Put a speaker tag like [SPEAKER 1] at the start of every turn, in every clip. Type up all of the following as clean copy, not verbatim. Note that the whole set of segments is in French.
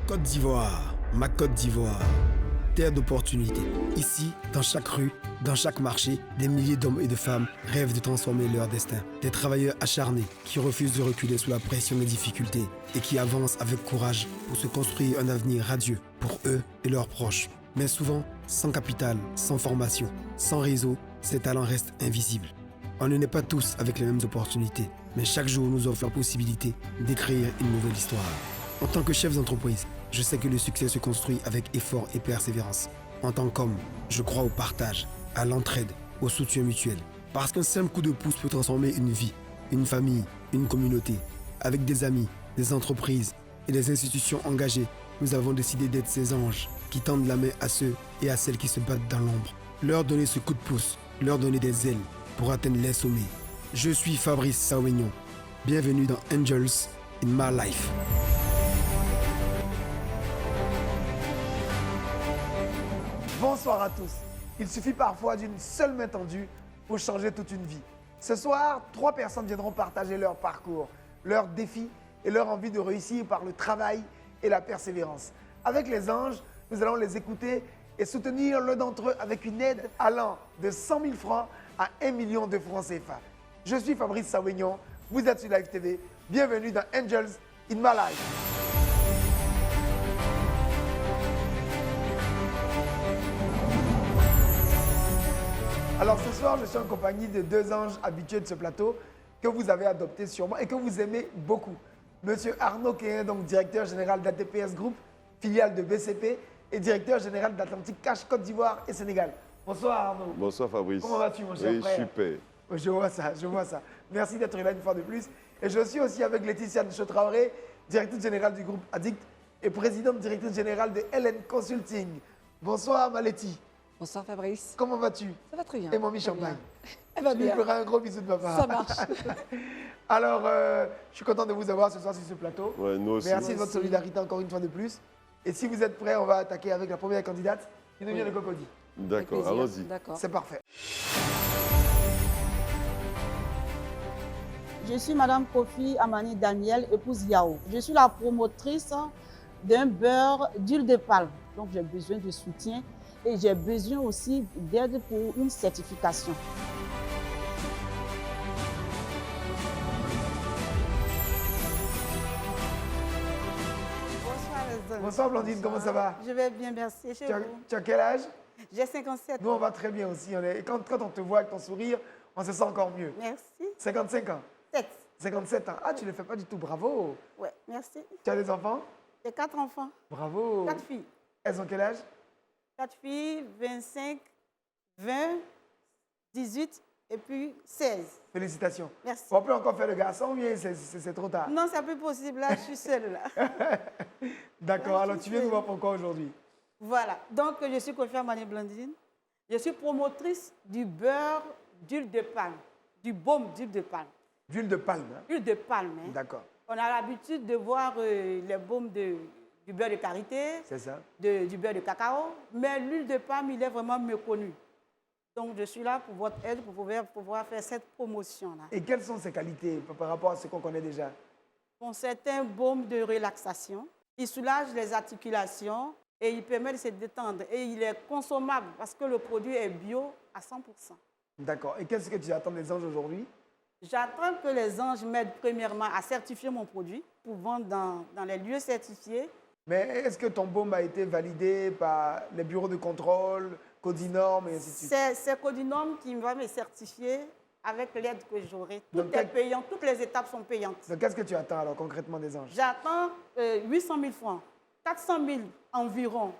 [SPEAKER 1] Côte d'Ivoire, ma Côte d'Ivoire, terre d'opportunités. Ici, dans chaque rue, dans chaque marché, des milliers d'hommes et de femmes rêvent de transformer leur destin. Des travailleurs acharnés qui refusent de reculer sous la pression des difficultés et qui avancent avec courage pour se construire un avenir radieux pour eux et leurs proches. Mais souvent, sans capital, sans formation, sans réseau, ces talents restent invisibles. On ne naît pas tous avec les mêmes opportunités, mais chaque jour nous offre la possibilité d'écrire une nouvelle histoire. En tant que chef d'entreprise, je sais que le succès se construit avec effort et persévérance. En tant qu'homme, je crois au partage, à l'entraide, au soutien mutuel. Parce qu'un simple coup de pouce peut transformer une vie, une famille, une communauté. Avec des amis, des entreprises et des institutions engagées, nous avons décidé d'être ces anges qui tendent la main à ceux et à celles qui se battent dans l'ombre. Leur donner ce coup de pouce, leur donner des ailes pour atteindre les sommets. Je suis Fabrice Sauignon. Bienvenue dans Angels in My Life.
[SPEAKER 2] Bonsoir à tous. Il suffit parfois d'une seule main tendue pour changer toute une vie. Ce soir, 3 personnes viendront partager leur parcours, leurs défis et leur envie de réussir par le travail et la persévérance. Avec les anges, nous allons les écouter et soutenir l'un d'entre eux avec une aide allant de 100 000 francs à 1 million de francs CFA. Je suis Fabrice Sauignon, vous êtes sur Live TV. Bienvenue dans Angels in My Life. Alors ce soir, je suis en compagnie de 2 anges habitués de ce plateau que vous avez adoptés sûrement et que vous aimez beaucoup. Monsieur Arnaud Kéhin, donc directeur général d'ATPS Group, filiale de BCP et directeur général d'Atlantic Cash Côte d'Ivoire et Sénégal. Bonsoir Arnaud.
[SPEAKER 3] Bonsoir Fabrice.
[SPEAKER 2] Comment vas-tu mon cher frère?
[SPEAKER 3] Super.
[SPEAKER 2] Je vois ça. Merci d'être là une fois de plus. Et je suis aussi avec Laetitia Ncho-Traoré, directrice générale du groupe Addict et présidente directrice générale de LN Consulting. Bonsoir Maléti.
[SPEAKER 4] Bonsoir Fabrice.
[SPEAKER 2] Comment vas-tu?
[SPEAKER 4] Ça va très bien.
[SPEAKER 2] Et Mommy Champagne.
[SPEAKER 4] Elle va
[SPEAKER 2] Tu lui
[SPEAKER 4] bien.
[SPEAKER 2] feras un gros bisou de ma part.
[SPEAKER 4] Ça marche.
[SPEAKER 2] Alors, je suis content de vous avoir ce soir sur ce plateau.
[SPEAKER 3] Ouais, nous aussi.
[SPEAKER 2] Merci de votre solidarité encore une fois de plus. Et si vous êtes prêts, on va attaquer avec la première candidate qui nous vient de Cocody.
[SPEAKER 3] D'accord,
[SPEAKER 4] Avec plaisir.
[SPEAKER 3] allons-y.
[SPEAKER 4] D'accord.
[SPEAKER 2] C'est parfait.
[SPEAKER 5] Je suis Madame Kofi Amani Daniel, épouse Yao. Je suis la promotrice d'un beurre d'huile de palme. Donc j'ai besoin de soutien et j'ai besoin aussi d'aide pour une certification.
[SPEAKER 6] Bonsoir les amis.
[SPEAKER 2] Bonsoir Blandine, comment ça va?
[SPEAKER 6] Je vais bien, merci. Chez vous?
[SPEAKER 2] Tu as quel âge?
[SPEAKER 6] J'ai 57
[SPEAKER 2] Nous, on
[SPEAKER 6] ans.
[SPEAKER 2] va très bien aussi. Quand on te voit avec ton sourire, on se sent encore mieux.
[SPEAKER 6] Merci.
[SPEAKER 2] 55 ans,
[SPEAKER 6] 7.
[SPEAKER 2] 57 ans. Ah, tu ne le fais pas du tout, bravo.
[SPEAKER 6] Ouais, merci.
[SPEAKER 2] Tu as des enfants?
[SPEAKER 6] J'ai 4 enfants,
[SPEAKER 2] Bravo.
[SPEAKER 6] 4 filles.
[SPEAKER 2] Elles ont quel âge?
[SPEAKER 6] 4 filles, 25, 20, 18 et puis 16.
[SPEAKER 2] Félicitations.
[SPEAKER 6] Merci.
[SPEAKER 2] On peut encore faire le garçon ou bien c'est trop tard?
[SPEAKER 6] Non, c'est plus possible. Là, je suis seule. Là.
[SPEAKER 2] D'accord, alors tu viens nous voir pourquoi aujourd'hui?
[SPEAKER 6] Voilà. Donc, je suis Kofi Amani Blandine. Je suis promotrice du beurre d'huile de palme, du baume d'huile de palme.
[SPEAKER 2] D'huile de palme, hein?
[SPEAKER 6] Huile de palme. Hein.
[SPEAKER 2] D'accord,
[SPEAKER 6] On a l'habitude de voir les baumes du beurre de karité,
[SPEAKER 2] c'est ça.
[SPEAKER 6] du beurre de cacao, mais l'huile de palme, il est vraiment méconnu. Donc, je suis là pour votre aide, pour pouvoir faire cette promotion-là.
[SPEAKER 2] Et quelles sont ses qualités par rapport à ce qu'on connaît déjà?
[SPEAKER 6] Bon, c'est un baume de relaxation. Il soulage les articulations et il permet de se détendre. Et il est consommable parce que le produit est bio à 100%.
[SPEAKER 2] D'accord. Et qu'est-ce que tu attends des anges aujourd'hui?
[SPEAKER 6] J'attends que les anges m'aident premièrement à certifier mon produit pour vendre dans les lieux certifiés.
[SPEAKER 2] Mais est-ce que ton baume a été validé par les bureaux de contrôle, Codinorm et ainsi de suite?
[SPEAKER 6] C'est Codinorm qui va me certifier avec l'aide que j'aurai. Tout
[SPEAKER 2] Donc,
[SPEAKER 6] est payant, toutes les étapes sont payantes.
[SPEAKER 2] Donc qu'est-ce que tu attends alors concrètement des anges?
[SPEAKER 6] J'attends 800 000 francs, 400 000 environ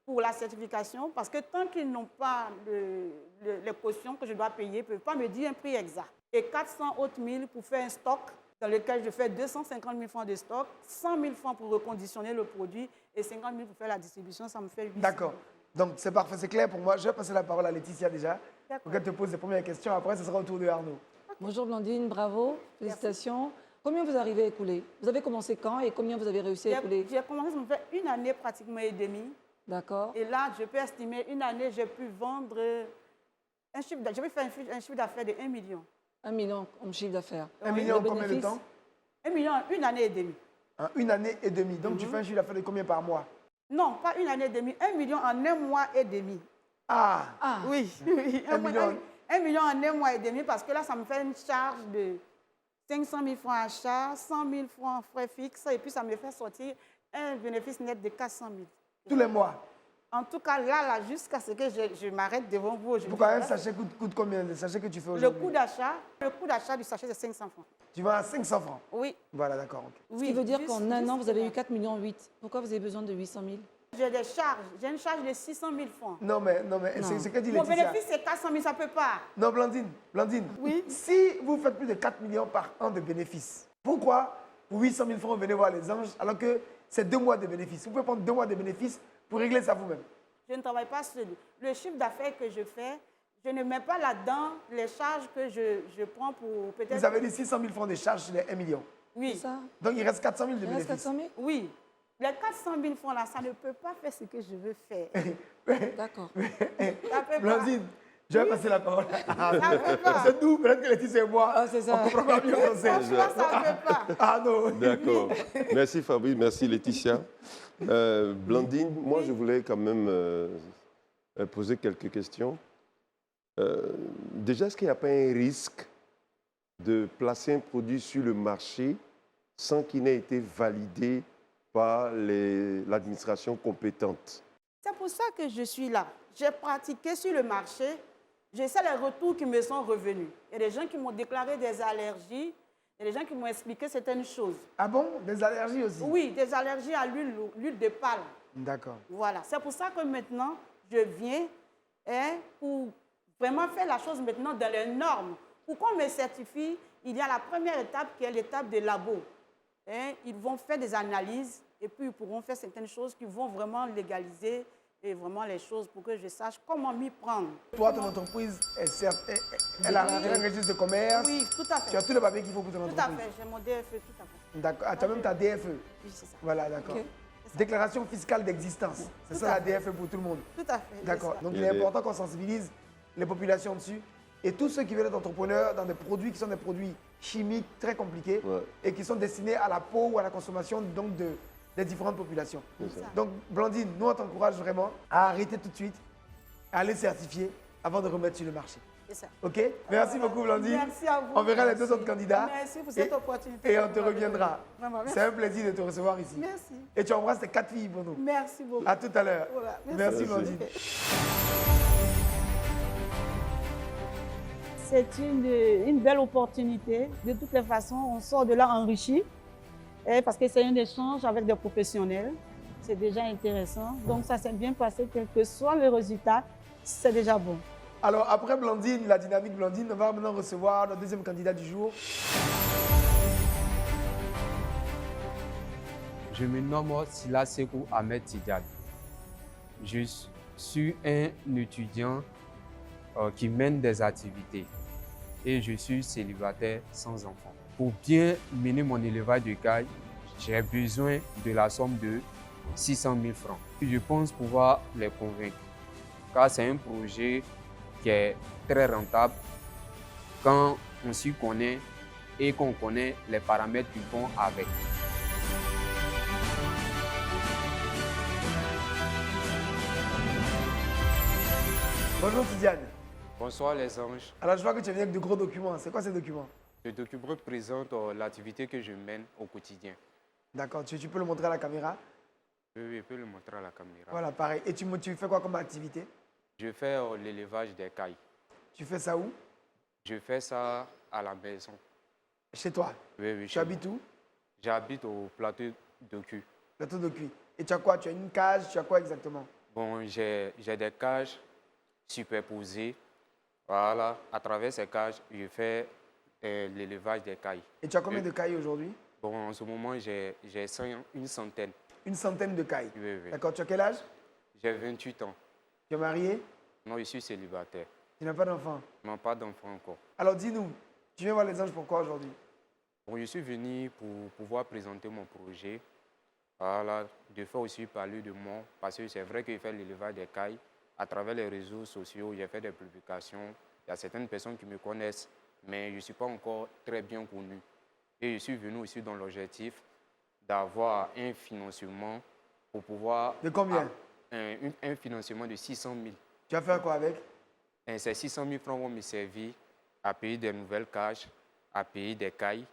[SPEAKER 6] pour la certification, parce que tant qu'ils n'ont pas les cautions que je dois payer, ils ne peuvent pas me dire un prix exact. Et 400 autres 000 pour faire un stock dans lequel je fais 250 000 francs de stock, 100 000 francs pour reconditionner le produit et 50 000 pour faire la distribution, ça me fait 800 000.
[SPEAKER 2] D'accord. Donc c'est parfait, c'est clair pour moi. Je vais passer la parole à Laetitia déjà pour
[SPEAKER 6] D'accord.
[SPEAKER 2] qu'elle te pose les premières questions. Après, ce sera au tour de Arnaud.
[SPEAKER 4] Bonjour Blandine, bravo, félicitations. Combien vous arrivez à écouler? Vous avez commencé quand et combien vous avez réussi à écouler?
[SPEAKER 6] J'ai commencé, ça me fait 1 année pratiquement et demie.
[SPEAKER 4] D'accord.
[SPEAKER 6] Et là, je peux estimer, 1 année, j'ai pu vendre je vais faire un chiffre d'affaires de 1 million.
[SPEAKER 4] 1 million en chiffre d'affaires.
[SPEAKER 2] 1 million en
[SPEAKER 4] Le
[SPEAKER 2] combien de
[SPEAKER 4] bénéfice?
[SPEAKER 2] temps?
[SPEAKER 6] 1 million en 1 année et demie.
[SPEAKER 2] En 1 année et demie. Donc, tu fais un chiffre d'affaires de combien par mois?
[SPEAKER 6] Non, pas 1 année et demie, 1 million en 1 mois et demi.
[SPEAKER 2] Ah,
[SPEAKER 4] Ah,
[SPEAKER 6] Oui, oui.
[SPEAKER 2] 1 million.
[SPEAKER 6] 1 million en 1 mois et demi parce que là, ça me fait une charge de 500 000 francs achat, 100 000 francs frais fixes et puis ça me fait sortir un bénéfice net de 400 000.
[SPEAKER 2] tous les mois.
[SPEAKER 6] En tout cas, là jusqu'à ce que je m'arrête devant vous aujourd'hui.
[SPEAKER 2] Pourquoi un sachet coûte combien? Le sachet que tu fais
[SPEAKER 6] Le
[SPEAKER 2] aujourd'hui?
[SPEAKER 6] coût d'achat du sachet, c'est 500 francs.
[SPEAKER 2] Tu vends à 500 francs.
[SPEAKER 6] Oui.
[SPEAKER 2] Voilà, d'accord. ok.
[SPEAKER 4] ce qui veut dire
[SPEAKER 6] juste-
[SPEAKER 4] qu'en un
[SPEAKER 6] juste
[SPEAKER 4] an, vous avez eu
[SPEAKER 6] là.
[SPEAKER 4] 4,8 millions. Pourquoi vous avez besoin de 800 000?
[SPEAKER 6] J'ai des charges. J'ai une charge de 600 000 francs.
[SPEAKER 2] Non, mais
[SPEAKER 4] Non.
[SPEAKER 2] c'est ce que dit
[SPEAKER 6] Mon
[SPEAKER 2] Laetitia.
[SPEAKER 6] bénéfice, c'est 400 000, ça ne peut pas.
[SPEAKER 2] Non, Blandine,
[SPEAKER 6] Oui.
[SPEAKER 2] si vous faites plus de 4 millions par an de bénéfices, pourquoi pour 800 000 francs vous venez voir les anges alors que c'est 2 mois de bénéfices? Vous pouvez prendre 2 mois de bénéfices pour régler ça vous-même.
[SPEAKER 6] Je ne travaille pas seul. Le chiffre d'affaires que je fais, je ne mets pas là-dedans les charges que je prends pour peut-être...
[SPEAKER 2] Vous avez dit 600 000 francs de charges sur les 1 million.
[SPEAKER 4] C'est
[SPEAKER 6] Oui,
[SPEAKER 4] ça?
[SPEAKER 2] Donc il reste 400 000 de
[SPEAKER 4] Il reste
[SPEAKER 2] bénéfices.
[SPEAKER 4] 400 000?
[SPEAKER 6] oui. Les 400 000 francs là, ça ne peut pas faire ce que je veux faire.
[SPEAKER 4] D'accord.
[SPEAKER 6] Ça peut pas.
[SPEAKER 2] Blandine, je vais passer la parole.
[SPEAKER 6] Ça peut pas.
[SPEAKER 2] C'est nous, peut-être que Laetitia et moi,
[SPEAKER 4] Ah, c'est ça.
[SPEAKER 2] on comprend pas mieux français.
[SPEAKER 6] Franchement, ça ne peut pas.
[SPEAKER 2] Ah non.
[SPEAKER 3] D'accord. Merci Fabrice, merci Laetitia. Blandine, moi je voulais quand même poser quelques questions. Déjà, est-ce qu'il n'y a pas un risque de placer un produit sur le marché sans qu'il n'ait été validé par l'administration compétente?
[SPEAKER 6] C'est pour ça que je suis là. J'ai pratiqué sur le marché. Je sais les retours qui me sont revenus. Il y a des gens qui m'ont déclaré des allergies. Il y a des gens qui m'ont expliqué certaines choses.
[SPEAKER 2] Ah bon? Des allergies aussi?
[SPEAKER 6] Oui, des allergies à l'huile de palme.
[SPEAKER 2] D'accord.
[SPEAKER 6] Voilà. C'est pour ça que maintenant, je viens pour vraiment faire la chose maintenant dans les normes. Pour qu'on me certifie, il y a la première étape qui est l'étape de labo. Ils vont faire des analyses et puis ils pourront faire certaines choses qui vont vraiment légaliser et vraiment les choses pour que je sache comment m'y prendre.
[SPEAKER 2] Toi, ton entreprise, elle a un registre de commerce.
[SPEAKER 6] Oui, tout à
[SPEAKER 2] Tu as
[SPEAKER 6] fait.
[SPEAKER 2] tous les papiers qu'il faut pour ton
[SPEAKER 6] Tout à
[SPEAKER 2] entreprise.
[SPEAKER 6] fait. J'ai mon DFE, tout à fait.
[SPEAKER 2] D'accord. Ah, tu as même ta DFE.
[SPEAKER 6] Oui, c'est ça.
[SPEAKER 2] Voilà, d'accord.
[SPEAKER 4] Ok.
[SPEAKER 2] Déclaration fiscale d'existence. C'est
[SPEAKER 6] Tout
[SPEAKER 2] ça
[SPEAKER 6] à
[SPEAKER 2] la
[SPEAKER 6] fait.
[SPEAKER 2] DFE pour tout le monde.
[SPEAKER 6] Tout à fait. c'est
[SPEAKER 2] D'accord.
[SPEAKER 6] ça.
[SPEAKER 2] Donc
[SPEAKER 3] Il
[SPEAKER 2] il
[SPEAKER 3] y
[SPEAKER 2] est
[SPEAKER 3] a des-
[SPEAKER 2] important qu'on sensibilise les populations dessus. Et tous ceux qui veulent être entrepreneurs dans des produits qui sont des produits chimiques très compliqués
[SPEAKER 3] Ouais.
[SPEAKER 2] et qui sont destinés à la peau ou à la consommation donc des différentes populations.
[SPEAKER 3] C'est ça.
[SPEAKER 2] Donc Blandine, nous on t'encourage vraiment à arrêter tout de suite, à aller certifier avant de remettre sur le marché.
[SPEAKER 6] C'est ça.
[SPEAKER 2] Ok? Merci beaucoup Blandine.
[SPEAKER 6] Merci à vous.
[SPEAKER 2] On verra les deux
[SPEAKER 6] Merci.
[SPEAKER 2] autres candidats.
[SPEAKER 6] Merci pour cette
[SPEAKER 2] Et-
[SPEAKER 6] opportunité.
[SPEAKER 2] Et on te reviendra.
[SPEAKER 6] Vraiment, merci.
[SPEAKER 2] C'est un plaisir de te recevoir ici.
[SPEAKER 6] Merci.
[SPEAKER 2] Et tu embrasses tes 4 filles pour nous.
[SPEAKER 6] Merci beaucoup.
[SPEAKER 2] À tout à l'heure.
[SPEAKER 6] Voilà.
[SPEAKER 2] Merci
[SPEAKER 3] Merci.
[SPEAKER 2] Blandine.
[SPEAKER 5] C'est une belle opportunité. De toutes les façons, on sort de là enrichi parce que c'est un échange avec des professionnels. C'est déjà intéressant. Donc ça s'est bien passé, quel que soit le résultat, c'est déjà bon.
[SPEAKER 2] Alors, après Blandine, la dynamique Blandine, on va maintenant recevoir notre deuxième candidat du jour.
[SPEAKER 7] Je me nomme Sila Sekou Ahmed Tidiane. Je suis un étudiant qui mène des activités et je suis célibataire sans enfant. Pour bien mener mon élevage de caille, j'ai besoin de la somme de 600 000 francs. Je pense pouvoir les convaincre car c'est un projet qui est très rentable quand on s'y connaît et qu'on connaît les paramètres qui vont avec.
[SPEAKER 2] Bonjour Tidiane.
[SPEAKER 7] Bonsoir les anges.
[SPEAKER 2] Alors, je vois que tu viens avec de gros documents. C'est quoi ces documents?
[SPEAKER 7] Le document présente l'activité que je mène au quotidien.
[SPEAKER 2] D'accord, tu peux le montrer à la caméra.
[SPEAKER 7] Oui, je peux le montrer à la caméra.
[SPEAKER 2] Voilà, pareil. Et tu fais quoi comme activité?
[SPEAKER 7] Je fais l'élevage des cailles.
[SPEAKER 2] Tu fais ça où?
[SPEAKER 7] Je fais ça à la maison.
[SPEAKER 2] Chez toi.
[SPEAKER 7] Oui, oui.
[SPEAKER 2] Tu
[SPEAKER 7] chez
[SPEAKER 2] habites
[SPEAKER 7] moi.
[SPEAKER 2] où?
[SPEAKER 7] J'habite au plateau de cul.
[SPEAKER 2] Plateau de cuit. Et tu as quoi? Tu as une cage? Tu as quoi exactement?
[SPEAKER 7] Bon, j'ai des cages superposées. Voilà, à travers ces cages, je fais l'élevage des cailles.
[SPEAKER 2] Et tu as combien de cailles aujourd'hui?
[SPEAKER 7] Bon, en ce moment, j'ai une centaine.
[SPEAKER 2] Une centaine de cailles.
[SPEAKER 7] Oui, oui.
[SPEAKER 2] D'accord, tu as quel âge?
[SPEAKER 7] J'ai 28 ans.
[SPEAKER 2] Tu es marié?
[SPEAKER 7] Non, je suis célibataire.
[SPEAKER 2] Tu n'as pas d'enfant?
[SPEAKER 7] Non, pas d'enfant encore.
[SPEAKER 2] Alors dis-nous, tu viens voir les anges pourquoi aujourd'hui?
[SPEAKER 7] Bon, je suis venu pour pouvoir présenter mon projet. Voilà, de faire aussi parler de moi, parce que c'est vrai que je fais l'élevage des cailles. À travers les réseaux sociaux, j'ai fait des publications. Il y a certaines personnes qui me connaissent, mais je ne suis pas encore très bien connu. Et je suis venu aussi dans l'objectif d'avoir un financement pour pouvoir...
[SPEAKER 2] De combien?
[SPEAKER 7] Un financement de 600 000.
[SPEAKER 2] Tu vas faire quoi avec?
[SPEAKER 7] Et ces 600 000 francs vont me servir à payer des nouvelles cages, à payer des cailles,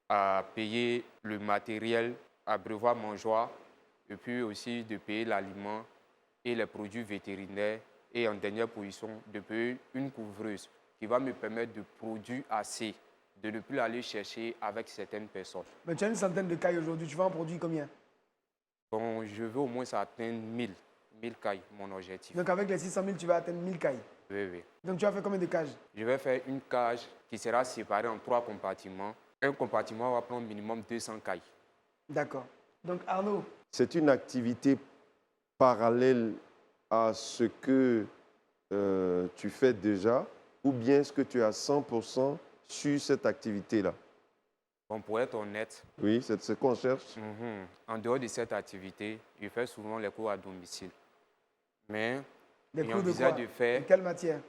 [SPEAKER 7] à payer le matériel, abreuvoir mangeoire, et puis aussi de payer l'aliment et les produits vétérinaires. Et en dernière position, de payer une couvreuse qui va me permettre de produire assez, de ne plus aller chercher avec certaines personnes.
[SPEAKER 2] Mais tu as une centaine de cailles aujourd'hui, tu vas en produire combien?
[SPEAKER 7] Bon, je veux au moins atteindre 1000 cailles, mon objectif.
[SPEAKER 2] Donc avec les 600 000, tu vas atteindre 1000 cailles.
[SPEAKER 7] Oui, oui.
[SPEAKER 2] Donc tu vas faire combien de cages?
[SPEAKER 7] Je vais faire une cage qui sera séparée en 3 compartiments. Un compartiment va prendre minimum 200 cailles.
[SPEAKER 2] D'accord. Donc Arnaud,
[SPEAKER 3] C'est une activité parallèle à ce que tu fais déjà, ou bien est-ce que tu es à 100% sur cette activité-là?
[SPEAKER 7] Bon, pour être honnête,
[SPEAKER 3] Oui, c'est ce qu'on cherche.
[SPEAKER 7] en dehors de cette activité, je fais souvent les cours à domicile. Mais
[SPEAKER 2] des cours de
[SPEAKER 7] j'envisage
[SPEAKER 2] quoi?
[SPEAKER 7] de faire,
[SPEAKER 2] De quelle matière?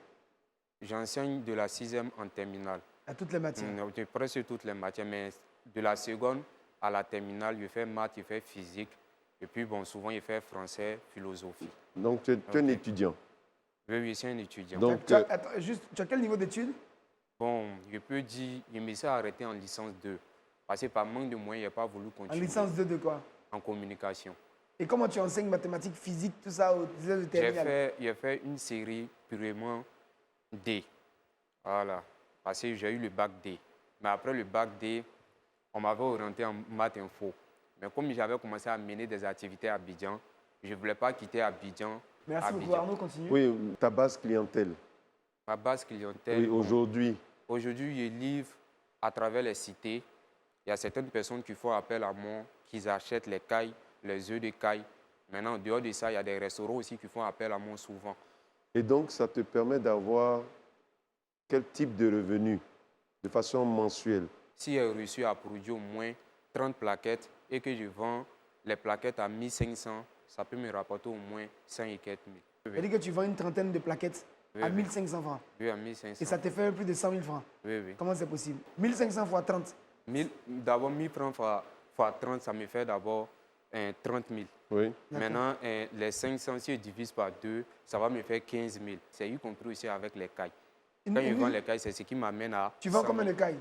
[SPEAKER 7] j'enseigne de la 6e en terminale.
[SPEAKER 2] À toutes les matières.
[SPEAKER 7] De presque toutes les matières, mais de la seconde à la terminale, je fais maths, je fais physique. Et puis, bon, souvent, je fais français, philosophie.
[SPEAKER 3] Donc, tu es un
[SPEAKER 7] Ok.
[SPEAKER 3] étudiant.
[SPEAKER 7] Oui, oui, c'est un étudiant.
[SPEAKER 3] Donc,
[SPEAKER 2] Attends, juste, tu as quel niveau d'études?
[SPEAKER 7] Bon, je peux dire, je me suis arrêté en licence 2. Parce que par manque de moyens, je n'ai pas voulu
[SPEAKER 2] En
[SPEAKER 7] continuer.
[SPEAKER 2] licence 2 de quoi?
[SPEAKER 7] En communication.
[SPEAKER 2] Et comment tu enseignes mathématiques, physique, tout ça aux élèves de terminale?
[SPEAKER 7] J'ai fait une série purement D. Voilà. Parce que j'ai eu le bac D. Mais après le bac D, on m'avait orienté en maths info. Mais comme j'avais commencé à mener des activités à Abidjan, je ne voulais pas quitter Abidjan.
[SPEAKER 2] Merci beaucoup, Arnaud, continue.
[SPEAKER 3] oui, ta base clientèle.
[SPEAKER 7] Ma base clientèle.
[SPEAKER 3] Oui, aujourd'hui.
[SPEAKER 7] Aujourd'hui, je livre à travers les cités. Il y a certaines personnes qui font appel à moi, qui achètent les cailles, les œufs de caille. Maintenant, en dehors de ça, il y a des restaurants aussi qui font appel à moi souvent.
[SPEAKER 3] Et donc, ça te permet d'avoir quel type de revenu de façon mensuelle?
[SPEAKER 7] Si j'ai réussi à produire au moins 30 plaquettes et que je vends les plaquettes à 1500, ça peut me rapporter au moins 100 et quelques mille.
[SPEAKER 2] C'est-à-dire que tu vends une trentaine de plaquettes
[SPEAKER 7] Oui,
[SPEAKER 2] à
[SPEAKER 7] oui.
[SPEAKER 2] 1500 francs.
[SPEAKER 7] Oui, à 1500.
[SPEAKER 2] Et ça te fait plus de 100 000 francs.
[SPEAKER 7] Oui, oui.
[SPEAKER 2] Comment c'est possible? 1500 fois 30.
[SPEAKER 7] D'abord, 1000 francs fois 30, ça me fait d'abord 30 000.
[SPEAKER 3] Oui.
[SPEAKER 7] Maintenant, les 500, si je divise par 2, ça va me faire 15 000. C'est y compris aussi avec les cailles. Quand je vends les cailles, c'est ce qui m'amène à...
[SPEAKER 2] Tu vends
[SPEAKER 7] 100
[SPEAKER 2] combien
[SPEAKER 7] 000.
[SPEAKER 2] de cailles?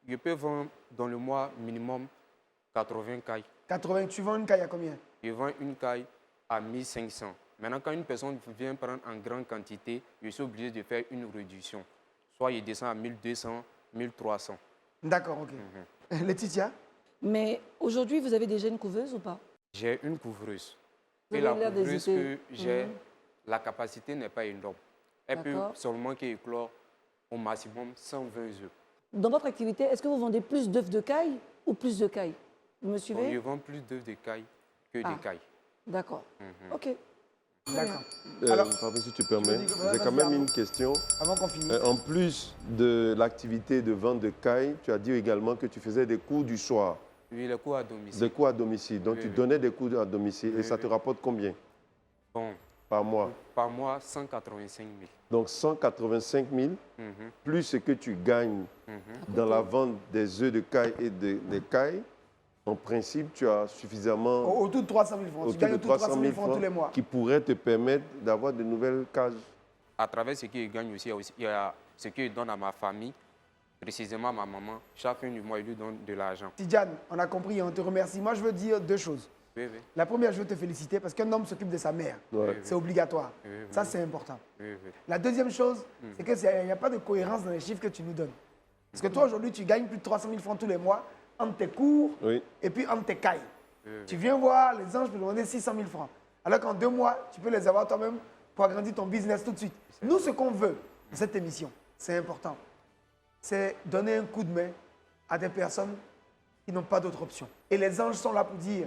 [SPEAKER 7] Je peux vendre dans le mois minimum 80 cailles.
[SPEAKER 2] 80. Tu vends une caille à combien?
[SPEAKER 7] Je vends une caille à 1500. Maintenant, quand une personne vient prendre en grande quantité, je suis obligé de faire une réduction. Soit il descend à 1200, 1300.
[SPEAKER 2] D'accord, ok. Laetitia?
[SPEAKER 4] Mais aujourd'hui, vous avez déjà une couveuse ou pas?
[SPEAKER 7] J'ai une couvreuse.
[SPEAKER 4] Vous
[SPEAKER 7] Et
[SPEAKER 4] avez
[SPEAKER 7] la
[SPEAKER 4] l'air
[SPEAKER 7] couvreuse que
[SPEAKER 4] d'hésiter.
[SPEAKER 7] j'ai, la capacité n'est pas énorme. Elle peut
[SPEAKER 4] D'accord.
[SPEAKER 7] seulement éclore au maximum 120 œufs.
[SPEAKER 4] Dans votre activité, est-ce que vous vendez plus d'œufs de caille ou plus de caille? Vous me
[SPEAKER 7] Donc, je
[SPEAKER 4] suivez?
[SPEAKER 7] vends plus d'œufs de caille que
[SPEAKER 4] Ah.
[SPEAKER 7] de caille.
[SPEAKER 4] D'accord. Ok.
[SPEAKER 2] D'accord.
[SPEAKER 3] Fabrice, si tu permets,
[SPEAKER 2] dis que-
[SPEAKER 3] j'ai quand
[SPEAKER 2] vas-y,
[SPEAKER 3] même
[SPEAKER 2] Arnaud.
[SPEAKER 3] une question.
[SPEAKER 2] Avant qu'on finisse.
[SPEAKER 3] En plus de l'activité de vente de cailles, tu as dit également que tu faisais des cours du soir,
[SPEAKER 7] Oui, les cours à domicile.
[SPEAKER 3] des cours à domicile. Donc,
[SPEAKER 7] Oui,
[SPEAKER 3] tu
[SPEAKER 7] oui.
[SPEAKER 3] donnais des cours à domicile et
[SPEAKER 7] Oui,
[SPEAKER 3] ça te
[SPEAKER 7] oui.
[SPEAKER 3] rapporte combien
[SPEAKER 7] Bon,
[SPEAKER 3] par mois?
[SPEAKER 7] par mois, 185 000.
[SPEAKER 3] Donc, 185 000,
[SPEAKER 7] Mhm,
[SPEAKER 3] plus ce que tu gagnes
[SPEAKER 7] mhm.
[SPEAKER 3] dans la vente des œufs de caille et des cailles, en principe, tu as suffisamment
[SPEAKER 2] Autour de 300 000 francs. Tu
[SPEAKER 3] autour
[SPEAKER 2] gagnes
[SPEAKER 3] de
[SPEAKER 2] autour de 300 000 francs tous les mois.
[SPEAKER 3] qui pourraient te permettre d'avoir de nouvelles cages.
[SPEAKER 7] À travers ce que je gagne aussi, il y a ce que je donne à ma famille, précisément à ma maman. Chaque fin du mois, je lui donne de l'argent.
[SPEAKER 2] Tidjane, on a compris, on te remercie. Moi, je veux dire deux choses.
[SPEAKER 7] Oui, oui,
[SPEAKER 2] La première, je veux te féliciter parce qu'un homme s'occupe de sa mère.
[SPEAKER 3] Ouais.
[SPEAKER 2] C'est obligatoire.
[SPEAKER 7] oui, oui,
[SPEAKER 2] Ça, c'est important.
[SPEAKER 7] oui, oui.
[SPEAKER 2] La deuxième chose, c'est qu'il n'y a pas de cohérence dans les chiffres que tu nous donnes. Parce que toi, aujourd'hui, tu gagnes plus de 300 000 francs tous les mois entre tes cours
[SPEAKER 3] Oui.
[SPEAKER 2] et puis entre tes cailles.
[SPEAKER 7] Oui, oui.
[SPEAKER 2] Tu viens voir, les anges peuvent demander 600 000 francs. Alors qu'en 2 mois, tu peux les avoir toi-même pour agrandir ton business tout de suite. Nous, ce qu'on veut dans cette émission, c'est important, c'est donner un coup de main à des personnes qui n'ont pas d'autre option. Et les anges sont là pour dire,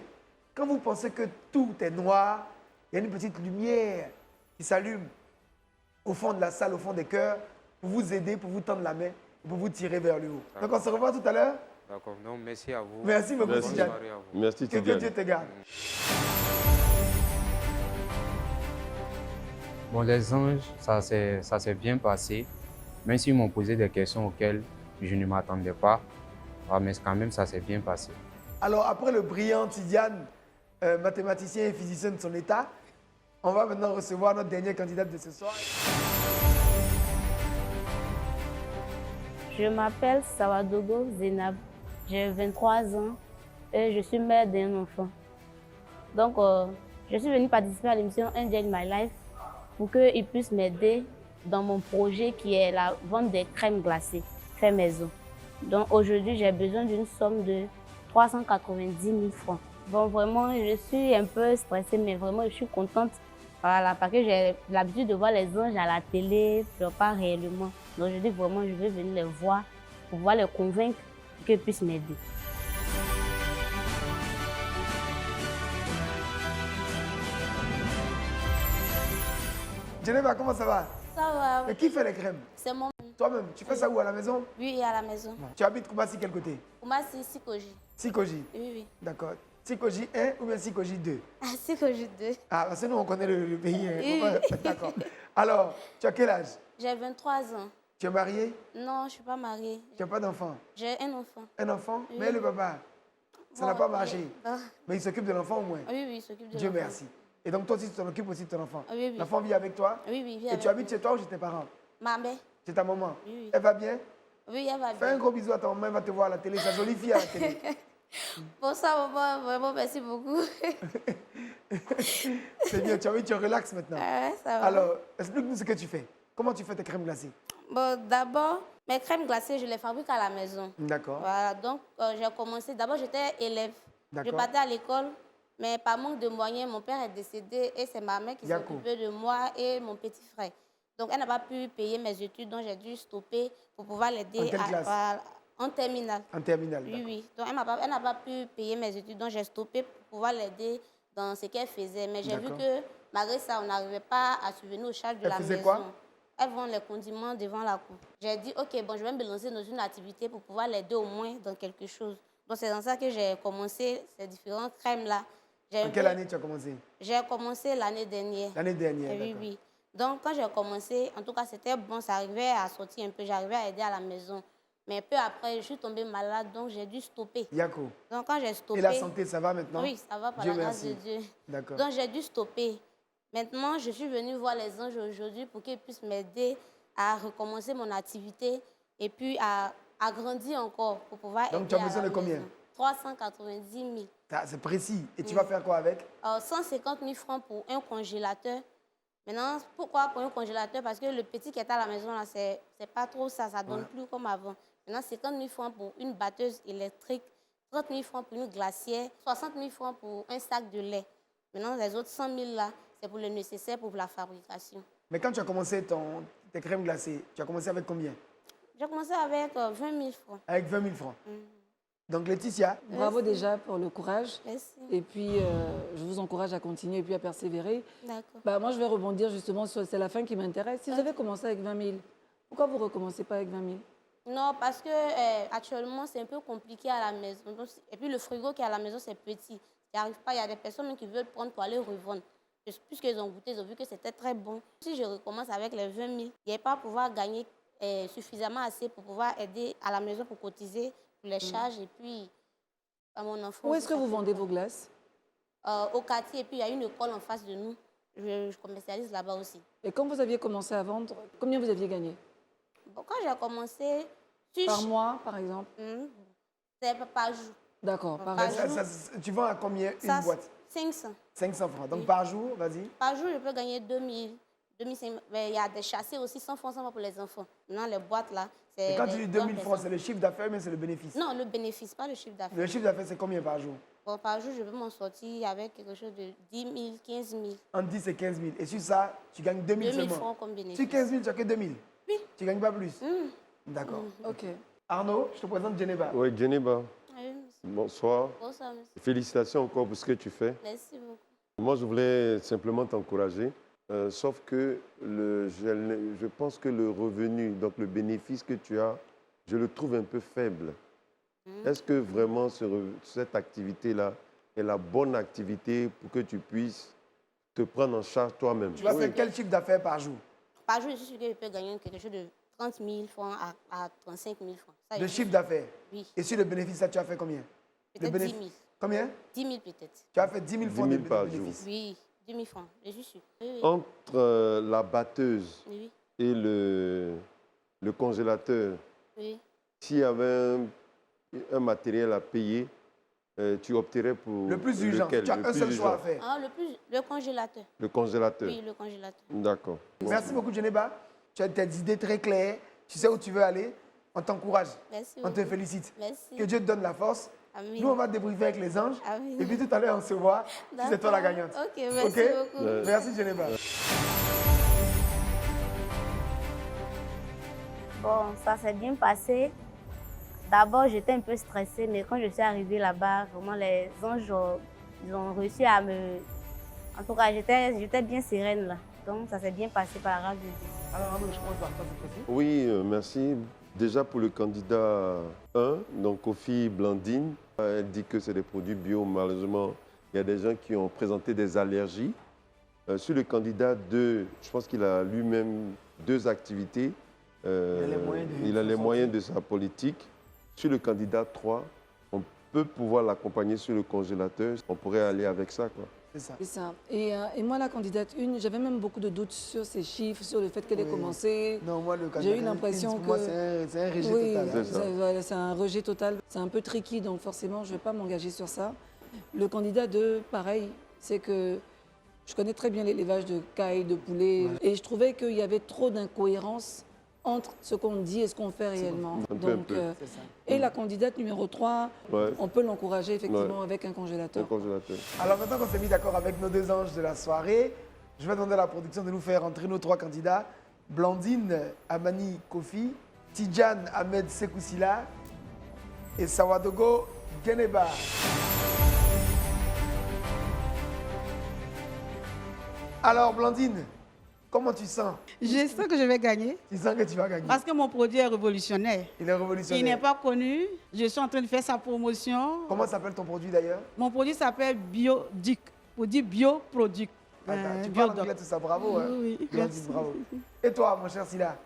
[SPEAKER 2] quand vous pensez que tout est noir, il y a une petite lumière qui s'allume au fond de la salle, au fond des cœurs, pour vous aider, pour vous tendre la main, pour vous tirer vers le haut. Donc on se revoit tout à l'heure.
[SPEAKER 7] D'accord. Donc, merci à vous.
[SPEAKER 2] Merci beaucoup,
[SPEAKER 7] Bonne
[SPEAKER 2] Tidjane.
[SPEAKER 7] soirée à vous.
[SPEAKER 3] Merci,
[SPEAKER 2] Que
[SPEAKER 3] Tidjane.
[SPEAKER 2] Dieu te garde.
[SPEAKER 7] Bon, les anges, ça s'est bien passé, même s'ils m'ont posé des questions auxquelles je ne m'attendais pas. Ah, mais quand même, ça s'est bien passé.
[SPEAKER 2] Alors, après le brillant Tidiane, mathématicien et physicien de son état, on va maintenant recevoir notre dernière candidate de ce soir.
[SPEAKER 8] Je m'appelle Sawadogo Zenab, j'ai 23 ans et je suis mère d'un enfant. Donc, je suis venue participer à l'émission Un Day in My Life pour qu'il puisse m'aider dans mon projet qui est la vente des crèmes glacées fait maison. Donc, aujourd'hui, j'ai besoin d'une somme de 390 000 francs. Bon, vraiment, je suis un peu stressée, mais vraiment, je suis contente. Voilà, parce que j'ai l'habitude de voir les anges à la télé, mais pas réellement. Donc, je dis vraiment, je vais venir les voir pour pouvoir les convaincre qu'ils puissent m'aider.
[SPEAKER 2] Geneva, comment ça va?
[SPEAKER 8] Ça va.
[SPEAKER 2] Mais qui fait les crèmes?
[SPEAKER 8] C'est mon...
[SPEAKER 2] Toi-même, tu fais ça où, à la maison?
[SPEAKER 8] Oui, à la maison.
[SPEAKER 2] Tu habites Koumassi, quel côté?
[SPEAKER 8] Pour moi, c'est Sikoji.
[SPEAKER 2] Sikoji.
[SPEAKER 8] Oui, oui.
[SPEAKER 2] D'accord. Sikoji 1 ou bien Sikoji 2?
[SPEAKER 8] Ah, Sikoji 2.
[SPEAKER 2] Ah, parce que nous, on connaît le pays. Hein.
[SPEAKER 8] Oui.
[SPEAKER 2] D'accord. Alors, tu as quel âge?
[SPEAKER 8] J'ai 23 ans.
[SPEAKER 2] Tu es mariée?
[SPEAKER 8] Non, je ne suis pas mariée.
[SPEAKER 2] Tu n'as pas d'enfant?
[SPEAKER 8] J'ai un enfant.
[SPEAKER 2] Un enfant?
[SPEAKER 8] Oui.
[SPEAKER 2] Mais le papa? Ça n'a
[SPEAKER 8] Bon,
[SPEAKER 2] pas marché.
[SPEAKER 8] Ah.
[SPEAKER 2] Mais il s'occupe de l'enfant au moins?
[SPEAKER 8] Oui, oui, il s'occupe de
[SPEAKER 2] Dieu
[SPEAKER 8] l'enfant.
[SPEAKER 2] merci. Et donc, toi aussi, tu t'en occupes aussi de ton enfant?
[SPEAKER 8] Oui, oui.
[SPEAKER 2] L'enfant vit avec toi?
[SPEAKER 8] Oui, oui, viens
[SPEAKER 2] Et
[SPEAKER 8] avec
[SPEAKER 2] tu habites
[SPEAKER 8] moi.
[SPEAKER 2] chez toi ou chez tes parents?
[SPEAKER 8] Ma mère.
[SPEAKER 2] Chez ta maman?
[SPEAKER 8] Oui, oui.
[SPEAKER 2] Elle va bien?
[SPEAKER 8] Oui, elle va
[SPEAKER 2] Fais un
[SPEAKER 8] bien.
[SPEAKER 2] gros bisou à ta maman, elle va te voir à la télé. Sa jolie fille à la télé.
[SPEAKER 8] Pour ça, maman, vraiment, merci beaucoup.
[SPEAKER 2] C'est bien, tu as envie, tu relaxes maintenant.
[SPEAKER 8] Ah ouais, ça va.
[SPEAKER 2] Alors, explique-nous ce que tu fais. Comment tu fais tes crèmes glacées?
[SPEAKER 8] Bon, d'abord, mes crèmes glacées, je les fabrique à la maison.
[SPEAKER 2] D'accord.
[SPEAKER 8] Voilà, donc j'ai commencé. D'abord, j'étais élève. Je
[SPEAKER 2] D'accord.
[SPEAKER 8] partais à l'école, mais par manque de moyens, mon père est décédé et c'est ma mère qui s'est
[SPEAKER 2] Yako.
[SPEAKER 8] occupée de moi et mon petit frère. Donc, elle n'a pas pu payer mes études, donc j'ai dû stopper pour pouvoir l'aider
[SPEAKER 2] En quelle classe?
[SPEAKER 8] en terminale.
[SPEAKER 2] En terminale.
[SPEAKER 8] Oui,
[SPEAKER 2] d'accord.
[SPEAKER 8] oui. Donc, elle n'a pas pu payer mes études, donc j'ai stoppé pour pouvoir l'aider dans ce qu'elle faisait. Mais j'ai vu
[SPEAKER 2] D'accord.
[SPEAKER 8] que malgré ça, on n'arrivait pas à subvenir aux charges de
[SPEAKER 2] Elle
[SPEAKER 8] la
[SPEAKER 2] faisait
[SPEAKER 8] maison.
[SPEAKER 2] quoi?
[SPEAKER 8] Elle vend les condiments devant la cour. J'ai dit, OK, bon, je vais me lancer dans une activité pour pouvoir l'aider au moins dans quelque chose. Donc, c'est dans ça que j'ai commencé ces différentes crèmes-là.
[SPEAKER 2] En quelle année tu as commencé?
[SPEAKER 8] J'ai commencé l'année dernière.
[SPEAKER 2] L'année dernière.
[SPEAKER 8] Oui,
[SPEAKER 2] d'accord.
[SPEAKER 8] oui. Donc, quand j'ai commencé, en tout cas, c'était bon, ça arrivait à sortir un peu, j'arrivais à aider à la maison. Mais peu après, je suis tombée malade, donc j'ai dû stopper.
[SPEAKER 2] Yako.
[SPEAKER 8] Donc, quand j'ai stoppé...
[SPEAKER 2] Et la santé, ça va maintenant?
[SPEAKER 8] Oui, ça va par
[SPEAKER 2] Dieu
[SPEAKER 8] la grâce
[SPEAKER 2] merci.
[SPEAKER 8] de Dieu.
[SPEAKER 2] D'accord.
[SPEAKER 8] Donc, j'ai dû stopper. Maintenant, je suis venue voir les anges aujourd'hui pour qu'ils puissent m'aider à recommencer mon activité et puis à agrandir encore pour pouvoir aider.
[SPEAKER 2] Donc, tu as
[SPEAKER 8] à
[SPEAKER 2] besoin
[SPEAKER 8] la
[SPEAKER 2] de combien?
[SPEAKER 8] maison. 390 000.
[SPEAKER 2] C'est précis. Et tu vas faire quoi avec?
[SPEAKER 8] 150 000 francs pour un congélateur. Maintenant, pourquoi pour un congélateur? Parce que le petit qui est à la maison, là, c'est pas trop ça, ça donne plus comme avant. Maintenant, 50 000 francs pour une batteuse électrique, 30 000 francs pour une glacière, 60 000 francs pour un sac de lait. Maintenant, les autres 100 000 là, c'est pour le nécessaire pour la fabrication.
[SPEAKER 2] Mais quand tu as commencé tes crèmes glacées, tu as commencé avec combien?
[SPEAKER 8] J'ai commencé avec 20 000 francs.
[SPEAKER 2] Avec 20 000 francs. Donc, Laetitia,
[SPEAKER 4] Bravo déjà pour le courage.
[SPEAKER 8] Merci.
[SPEAKER 4] Et puis, je vous encourage à continuer et puis à persévérer.
[SPEAKER 8] D'accord.
[SPEAKER 4] Bah, moi, je vais rebondir justement sur c'est la fin qui m'intéresse. Si vous avez commencé avec 20 000, pourquoi vous ne recommencez pas avec 20 000?
[SPEAKER 8] Non, parce que actuellement, c'est un peu compliqué à la maison. Donc, et puis, le frigo qui est à la maison, c'est petit. Il n'y arrive pas. Il y a des personnes même qui veulent prendre pour aller revendre. Puisqu'ils ont goûté, ils ont vu que c'était très bon. Si je recommence avec les 20 000, il n'y a pas à pouvoir gagner suffisamment assez pour pouvoir aider à la maison pour cotiser pour les charges et puis à mon enfant.
[SPEAKER 4] Où est-ce que vous vendez vos glaces?
[SPEAKER 8] Au quartier, et puis il y a une école en face de nous. Je commercialise là-bas aussi.
[SPEAKER 4] Et quand vous aviez commencé à vendre, combien vous aviez gagné?
[SPEAKER 8] Bon, quand j'ai commencé...
[SPEAKER 4] Par mois, par exemple?
[SPEAKER 8] C'est par jour.
[SPEAKER 4] D'accord, par
[SPEAKER 8] Par
[SPEAKER 4] jour.
[SPEAKER 8] jour.
[SPEAKER 2] tu vends à combien
[SPEAKER 8] Ça,
[SPEAKER 2] une boîte?
[SPEAKER 8] 500.
[SPEAKER 2] 500 francs. Donc,
[SPEAKER 8] Oui.
[SPEAKER 2] par jour, vas-y.
[SPEAKER 8] Par jour, je peux gagner 2000, 2500. Mais il y a des chassés aussi, 100 francs pour les enfants. Maintenant, les boîtes là, c'est.
[SPEAKER 2] Et quand tu
[SPEAKER 8] des
[SPEAKER 2] dis 2000
[SPEAKER 8] grandes
[SPEAKER 2] francs, c'est
[SPEAKER 8] personnes.
[SPEAKER 2] le chiffre d'affaires, mais c'est le bénéfice?
[SPEAKER 8] Non, le bénéfice, pas le chiffre d'affaires.
[SPEAKER 2] Le chiffre d'affaires, c'est combien par jour?
[SPEAKER 8] Bon, par jour, je peux m'en sortir avec quelque chose de 10 000, 15 000.
[SPEAKER 2] Entre 10 et 15 000. Et sur ça, tu gagnes 2000
[SPEAKER 8] 2 000
[SPEAKER 2] seulement.
[SPEAKER 8] francs comme bénéfice.
[SPEAKER 2] Sur 15 000, tu n'as que 2000?
[SPEAKER 8] Oui.
[SPEAKER 2] Tu ne gagnes pas plus? D'accord.
[SPEAKER 4] Ok.
[SPEAKER 2] Arnaud, je te présente Geneva.
[SPEAKER 3] Oui, Geneva,
[SPEAKER 8] Oui, monsieur.
[SPEAKER 3] bonsoir.
[SPEAKER 8] Bonsoir, monsieur.
[SPEAKER 3] Félicitations encore pour ce que tu fais.
[SPEAKER 8] Merci beaucoup.
[SPEAKER 3] Moi, je voulais simplement t'encourager, sauf que je pense que le revenu, donc le bénéfice que tu as, je le trouve un peu faible. Est-ce que vraiment cette activité-là est la bonne activité pour que tu puisses te prendre en charge toi-même?
[SPEAKER 2] Tu vas
[SPEAKER 3] Oui.
[SPEAKER 2] faire quel chiffre d'affaires par jour?
[SPEAKER 8] Par jour, je suis sûr que je peux gagner quelque chose de 30 000 francs à 35 000 francs. Ça,
[SPEAKER 2] De
[SPEAKER 8] je
[SPEAKER 2] chiffre
[SPEAKER 8] suis-
[SPEAKER 2] d'affaires?
[SPEAKER 8] Oui,
[SPEAKER 2] Et sur le bénéfice, ça, tu as fait combien?
[SPEAKER 8] peut-être 10 000.
[SPEAKER 2] Combien?
[SPEAKER 8] 10 000 peut-être.
[SPEAKER 2] Tu as fait 10 000 francs
[SPEAKER 3] 10 000 par
[SPEAKER 2] de bénéfice.
[SPEAKER 8] Oui, 10 000 francs, je suis sûre. Oui, oui.
[SPEAKER 3] Entre la batteuse
[SPEAKER 8] Oui,
[SPEAKER 3] et le congélateur,
[SPEAKER 8] oui.
[SPEAKER 3] s'il y avait un matériel à payer, tu opterais pour
[SPEAKER 2] Le plus urgent.
[SPEAKER 3] lequel?
[SPEAKER 2] Tu as
[SPEAKER 3] Le
[SPEAKER 2] un
[SPEAKER 3] plus
[SPEAKER 2] seul choix à
[SPEAKER 3] urgent.
[SPEAKER 2] faire.
[SPEAKER 8] Ah, le congélateur.
[SPEAKER 3] Le congélateur.
[SPEAKER 8] Oui, le congélateur.
[SPEAKER 3] D'accord.
[SPEAKER 2] Merci beaucoup, Djeneba. Tu as des idées très claires. Tu sais où tu veux aller. On t'encourage.
[SPEAKER 8] Merci
[SPEAKER 2] On te
[SPEAKER 8] beaucoup.
[SPEAKER 2] félicite.
[SPEAKER 8] Merci.
[SPEAKER 2] Que Dieu te donne la force.
[SPEAKER 8] Amen.
[SPEAKER 2] Nous, on va débriefer avec les anges.
[SPEAKER 8] Amen.
[SPEAKER 2] Et puis tout à l'heure, on se voit. Si c'est toi la
[SPEAKER 8] D'accord.
[SPEAKER 2] gagnante.
[SPEAKER 8] Ok, merci beaucoup.
[SPEAKER 2] Merci, Djeneba.
[SPEAKER 8] Bon, ça s'est bien passé. D'abord, j'étais un peu stressée, mais quand je suis arrivée là-bas, vraiment, les anges, ils ont réussi à me... En tout cas, j'étais bien sereine là. Donc, ça s'est bien passé par la grâce de Dieu.
[SPEAKER 2] Alors, Arnaud, je commence par toi cette fois-ci.
[SPEAKER 3] Oui, merci. Déjà pour le candidat 1, donc Kofi Blandine, elle dit que c'est des produits bio. Malheureusement, il y a des gens qui ont présenté des allergies. Sur le candidat 2, je pense qu'il a lui-même 2 activités. Il a les moyens de sa politique. Sur le candidat 3, on peut pouvoir l'accompagner sur le congélateur. On pourrait aller avec ça, quoi.
[SPEAKER 2] C'est ça.
[SPEAKER 4] C'est ça. Et moi, la candidate 1, j'avais même beaucoup de doutes sur ces chiffres, sur le fait qu'elle ait
[SPEAKER 2] Oui.
[SPEAKER 4] commencé.
[SPEAKER 2] Non, moi, le
[SPEAKER 4] J'ai eu
[SPEAKER 2] candidat,
[SPEAKER 4] l'impression
[SPEAKER 2] pour moi,
[SPEAKER 4] que-
[SPEAKER 2] c'est un rejet
[SPEAKER 4] Oui,
[SPEAKER 2] total.
[SPEAKER 3] C'est ça.
[SPEAKER 4] voilà, c'est un rejet total. C'est un peu tricky, donc forcément, je ne vais pas m'engager sur ça. Le candidat 2, pareil, c'est que je connais très bien l'élevage de cailles, de poulets, et je trouvais qu'il y avait trop d'incohérences entre ce qu'on dit et ce qu'on fait réellement.
[SPEAKER 3] Un peu, un
[SPEAKER 4] Donc,
[SPEAKER 3] peu.
[SPEAKER 2] C'est ça.
[SPEAKER 4] et la candidate numéro 3,
[SPEAKER 3] Ouais,
[SPEAKER 4] on peut l'encourager effectivement
[SPEAKER 3] Ouais.
[SPEAKER 4] avec un
[SPEAKER 3] un
[SPEAKER 4] congélateur.
[SPEAKER 3] congélateur.
[SPEAKER 2] Alors maintenant qu'on s'est mis d'accord avec nos 2 anges de la soirée, je vais demander à la production de nous faire entrer nos 3 candidats. Blandine Amani Kofi, Tidjane Ahmed Sekoussila et Sawadogo Geneba. Alors Blandine, comment tu sens?
[SPEAKER 6] Je sens que je vais gagner
[SPEAKER 2] Tu sens que tu vas gagner.
[SPEAKER 6] parce que mon produit est révolutionnaire.
[SPEAKER 2] Il est révolutionnaire.
[SPEAKER 6] Il n'est pas connu. Je suis en train de faire sa promotion.
[SPEAKER 2] Comment s'appelle ton produit d'ailleurs?
[SPEAKER 6] Mon produit s'appelle Biodic. Produit bioproduct.
[SPEAKER 2] Tu parles
[SPEAKER 6] Biodoc.
[SPEAKER 2] anglais tout ça, bravo. Hein?
[SPEAKER 6] Oui, oui,
[SPEAKER 2] Blandine,
[SPEAKER 6] merci.
[SPEAKER 2] bravo. Et toi, mon cher Sila?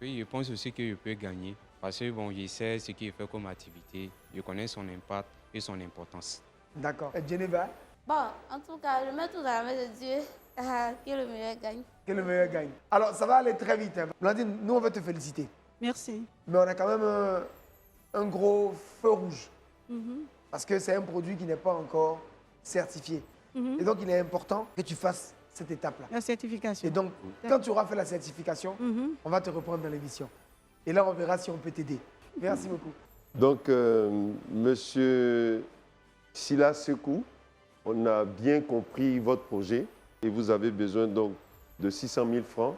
[SPEAKER 7] Oui, je pense aussi que je peux gagner parce que bon, je sais ce qu'il fait comme activité, je connais son impact et son importance.
[SPEAKER 2] D'accord. Et Geneva,
[SPEAKER 8] Bon, en tout cas, je mets tout dans la main de Dieu. Que le meilleur gagne.
[SPEAKER 2] que le meilleur gagne. Alors, ça va aller très vite. Hein. Blandine, nous, on veut te féliciter.
[SPEAKER 6] Merci.
[SPEAKER 2] Mais on a quand même un gros feu rouge.
[SPEAKER 6] Mhm.
[SPEAKER 2] Parce que c'est un produit qui n'est pas encore certifié.
[SPEAKER 6] Mhm.
[SPEAKER 2] Et donc, il est important que tu fasses cette étape-là.
[SPEAKER 6] La certification.
[SPEAKER 2] Et donc, quand tu auras fait la certification,
[SPEAKER 6] Mhm.
[SPEAKER 2] on va te reprendre dans l'émission. Et là, on verra si on peut t'aider. Merci beaucoup.
[SPEAKER 3] Donc, monsieur Sila Sekou, on a bien compris votre projet et vous avez besoin donc de 600 000 francs.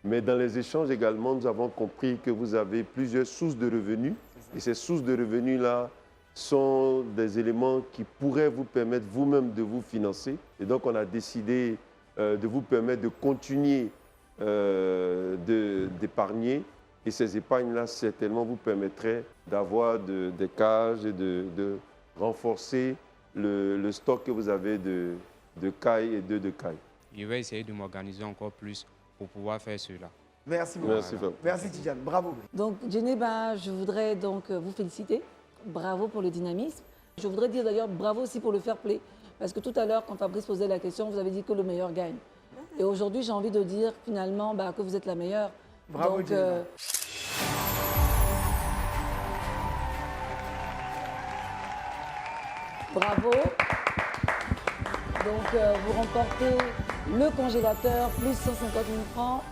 [SPEAKER 3] Mais dans les échanges également, nous avons compris que vous avez plusieurs sources de revenus. Et ces sources de revenus-là sont des éléments qui pourraient vous permettre vous-même de vous financer. Et donc, on a décidé de vous permettre de continuer d'épargner. Et ces épargnes-là, certainement, vous permettraient d'avoir des cages et de renforcer le stock que vous avez de cailles et d'œufs de cailles.
[SPEAKER 7] Je vais essayer de m'organiser encore plus pour pouvoir faire cela.
[SPEAKER 2] Merci beaucoup.
[SPEAKER 3] Merci, Fab.
[SPEAKER 2] Merci, Tidjane. Bravo.
[SPEAKER 4] Donc, Geneba, je voudrais donc vous féliciter. Bravo pour le dynamisme. Je voudrais dire d'ailleurs bravo aussi pour le fair play. Parce que tout à l'heure, quand Fabrice posait la question, vous avez dit que le meilleur gagne. Et aujourd'hui, j'ai envie de dire finalement que vous êtes la meilleure.
[SPEAKER 2] Bravo,
[SPEAKER 4] Donc,
[SPEAKER 2] Geneva.
[SPEAKER 4] bravo. Donc, vous remportez le congélateur, plus 150 000 francs.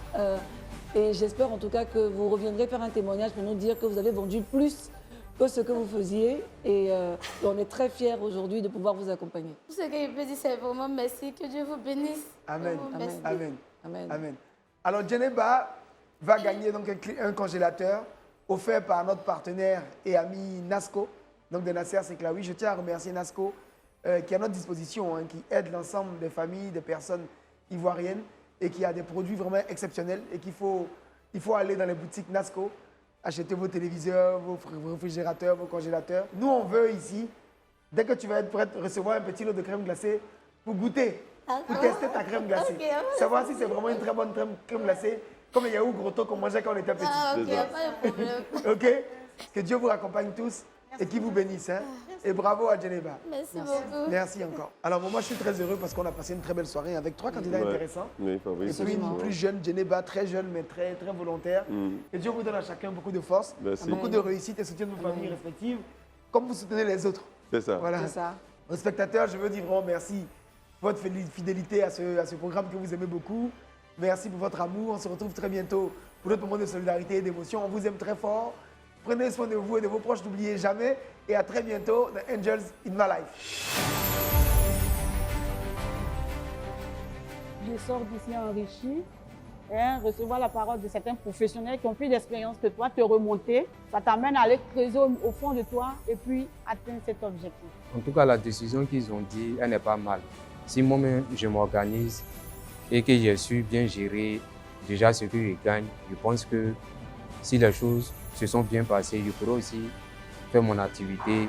[SPEAKER 4] Et j'espère en tout cas que vous reviendrez faire un témoignage pour nous dire que vous avez vendu plus que ce que vous faisiez. Et on est très fiers aujourd'hui de pouvoir vous accompagner.
[SPEAKER 8] Tout ce que je peux dire, c'est vraiment merci. Que Dieu vous bénisse.
[SPEAKER 2] Amen.
[SPEAKER 8] Vraiment, merci.
[SPEAKER 2] Amen.
[SPEAKER 4] Amen.
[SPEAKER 2] Amen. Alors, Geneba va gagner donc un congélateur offert par notre partenaire et ami Nasco, donc de Nasser Seklaoui. Je tiens à remercier Nasco qui est à notre disposition, hein, qui aide l'ensemble des familles, des personnes ivoiriennes et qui a des produits vraiment exceptionnels et il faut aller dans les boutiques Nasco, acheter vos téléviseurs, vos réfrigérateurs, vos congélateurs. Nous, on veut ici, dès que tu vas être prête, recevoir un petit lot de crème glacée pour goûter, pour tester ta crème glacée.
[SPEAKER 8] Ok,
[SPEAKER 2] Savoir si c'est vraiment une très bonne crème glacée, comme les yaourts grotto qu'on mangeait quand on était petit.
[SPEAKER 8] Ah, ok, pas de problème.
[SPEAKER 2] Ok? Que Dieu vous raccompagne tous et qui vous bénisse. Hein. Et bravo à Geneva.
[SPEAKER 8] Merci beaucoup.
[SPEAKER 2] Merci encore. Alors moi je suis très heureux parce qu'on a passé une très belle soirée avec 3 candidats intéressants.
[SPEAKER 3] Oui, Fabrice.
[SPEAKER 2] Et puis une plus jeune, Geneva, très jeune mais très, très volontaire. Et Dieu vous donne à chacun beaucoup de force,
[SPEAKER 3] Merci.
[SPEAKER 2] beaucoup de réussite et soutien de vos familles respectives, comme vous soutenez les autres.
[SPEAKER 3] C'est ça.
[SPEAKER 2] Voilà.
[SPEAKER 4] C'est ça.
[SPEAKER 2] Aux spectateurs, je veux dire vraiment merci pour votre fidélité à ce programme que vous aimez beaucoup. Merci pour votre amour. On se retrouve très bientôt pour d'autres moments de solidarité et d'émotion. On vous aime très fort. Prenez soin de vous et de vos proches, n'oubliez jamais. Et à très bientôt dans Angels in My Life.
[SPEAKER 5] Je sors d'ici enrichi. Recevoir la parole de certains professionnels qui ont plus d'expérience que toi, te remonter, ça t'amène à aller creuser au fond de toi et puis atteindre cet objectif.
[SPEAKER 7] En tout cas, la décision qu'ils ont dit, elle n'est pas mal. Si moi-même, je m'organise et que je suis bien géré déjà ce que je gagne, je pense que si les choses se sont bien passées, je pourrais aussi faire mon activité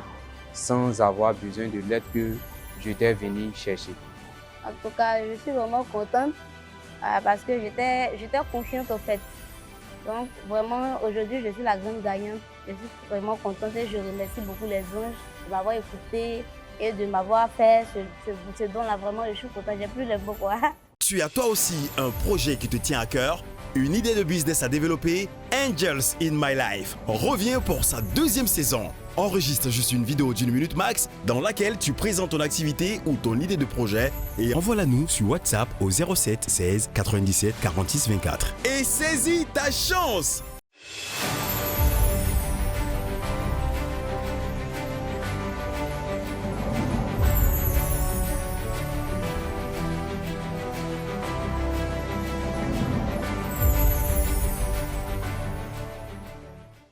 [SPEAKER 7] sans avoir besoin de l'aide que j'étais venu chercher.
[SPEAKER 8] En tout cas, je suis vraiment contente parce que j'étais confiante au fait. Donc vraiment, aujourd'hui, je suis la grande gagnante. Je suis vraiment contente et je remercie beaucoup les anges de m'avoir écouté et de m'avoir fait ce don-là. Vraiment, je suis contente, j'ai plus de mots quoi.
[SPEAKER 9] Tu as toi aussi un projet qui te tient à cœur, une idée de business à développer? Angels in My Life revient pour sa 2e saison. Enregistre juste une vidéo d'1 minute max dans laquelle tu présentes ton activité ou ton idée de projet et envoie-la nous sur WhatsApp au 07 16 97 46 24. Et saisis ta chance!